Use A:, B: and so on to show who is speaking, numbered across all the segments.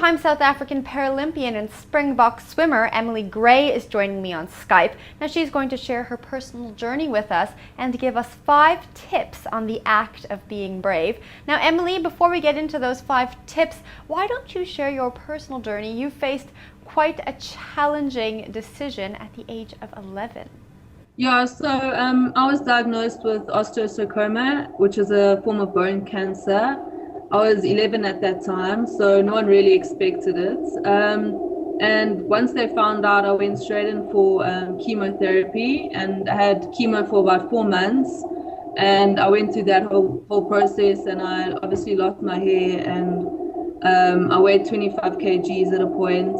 A: Two-time South African Paralympian and Springbok swimmer Emily Gray is joining me on Skype. Now she's going to share her personal journey with us and to give us 5 tips on the act of being brave. Now Emily, before we get into those 5 tips, why don't you share your personal journey? You faced quite a challenging decision at the age of 11.
B: Yeah, so I was diagnosed with osteosarcoma, which is a form of bone cancer. I was 11 at that time, so no one really expected it. And once they found out, I went straight in for chemotherapy, and I had chemo for about 4 months. And I went through that whole process, and I obviously lost my hair, and I weighed 25 kgs at a point.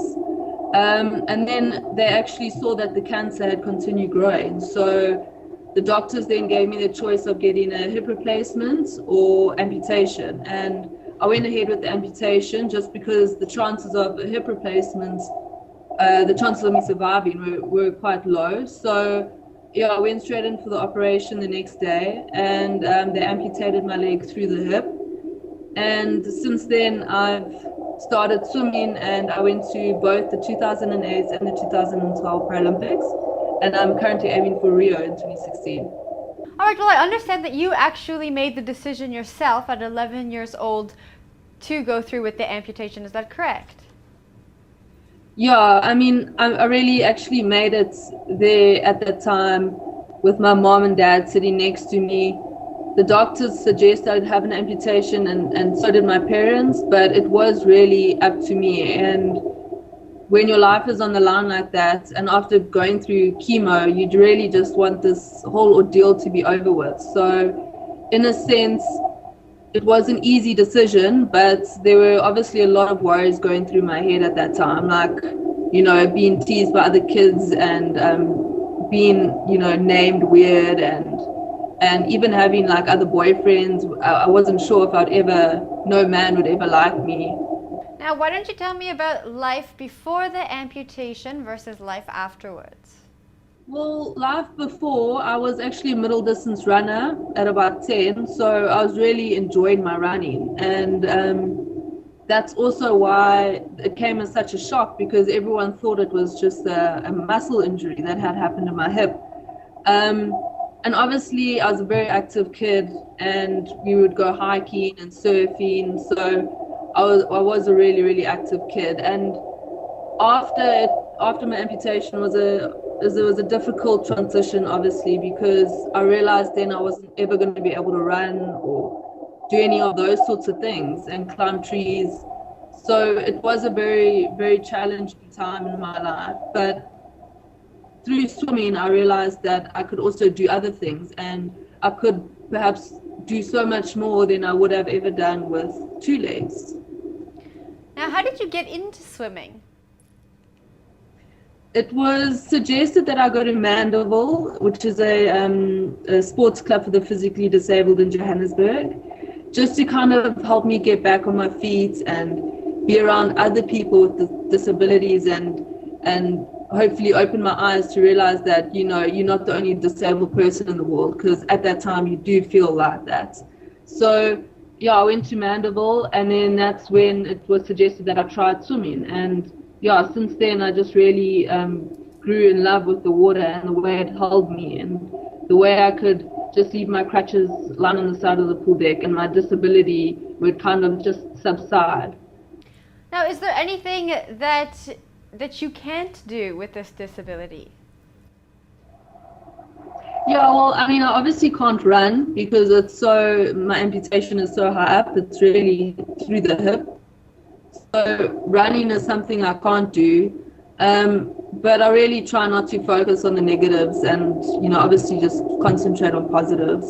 B: And then they actually saw that the cancer had continued growing. So the doctors then gave me the choice of getting a hip replacement or amputation. And I went ahead with the amputation just because the chances of a hip replacement, the chances of me surviving were quite low. So yeah, I went straight in for the operation the next day, and they amputated my leg through the hip. And since then I've started swimming, and I went to both the 2008 and the 2012 Paralympics. And I'm currently aiming for Rio in 2016.
A: All right, well, I understand that you actually made the decision yourself at 11 years old to go through with the amputation. Is that correct?
B: Yeah, I mean, I really actually made it there at that time with my mom and dad sitting next to me. The doctors suggested I'd have an amputation, and so did my parents, but it was really up to me. And when your life is on the line like that, and after going through chemo, you'd really just want this whole ordeal to be over with. So in a sense, it was an easy decision, but there were obviously a lot of worries going through my head at that time, like, you know, being teased by other kids, and being, you know, named weird, and even having like other boyfriends. I wasn't sure if no man would ever like me.
A: Now, why don't you tell me about life before the amputation versus life afterwards?
B: Well, life before, I was actually a middle distance runner at about 10, so I was really enjoying my running. And that's also why it came as such a shock, because everyone thought it was just a muscle injury that had happened to my hip. And obviously I was a very active kid, and we would go hiking and surfing, so I was a really, really active kid. And after my amputation was a difficult transition, obviously, because I realized then I wasn't ever going to be able to run or do any of those sorts of things and climb trees. So it was a very, very challenging time in my life. But through swimming, I realized that I could also do other things, and I could perhaps do so much more than I would have ever done with 2 legs.
A: Now, how did you get into swimming?
B: It was suggested that I go to Mandeville, which is a sports club for the physically disabled in Johannesburg, just to kind of help me get back on my feet and be around other people with disabilities, and hopefully open my eyes to realize that, you know, you're not the only disabled person in the world, because at that time you do feel like that. So yeah, I went to Mandeville, and then that's when it was suggested that I tried swimming. And yeah, since then I just really grew in love with the water and the way it held me, and the way I could just leave my crutches lying on the side of the pool deck, and my disability would kind of just subside.
A: Now, is there anything that you can't do with this disability?
B: Yeah, well, I mean, I obviously can't run because my amputation is so high up, it's really through the hip. So running is something I can't do, but I really try not to focus on the negatives, and, you know, obviously just concentrate on positives.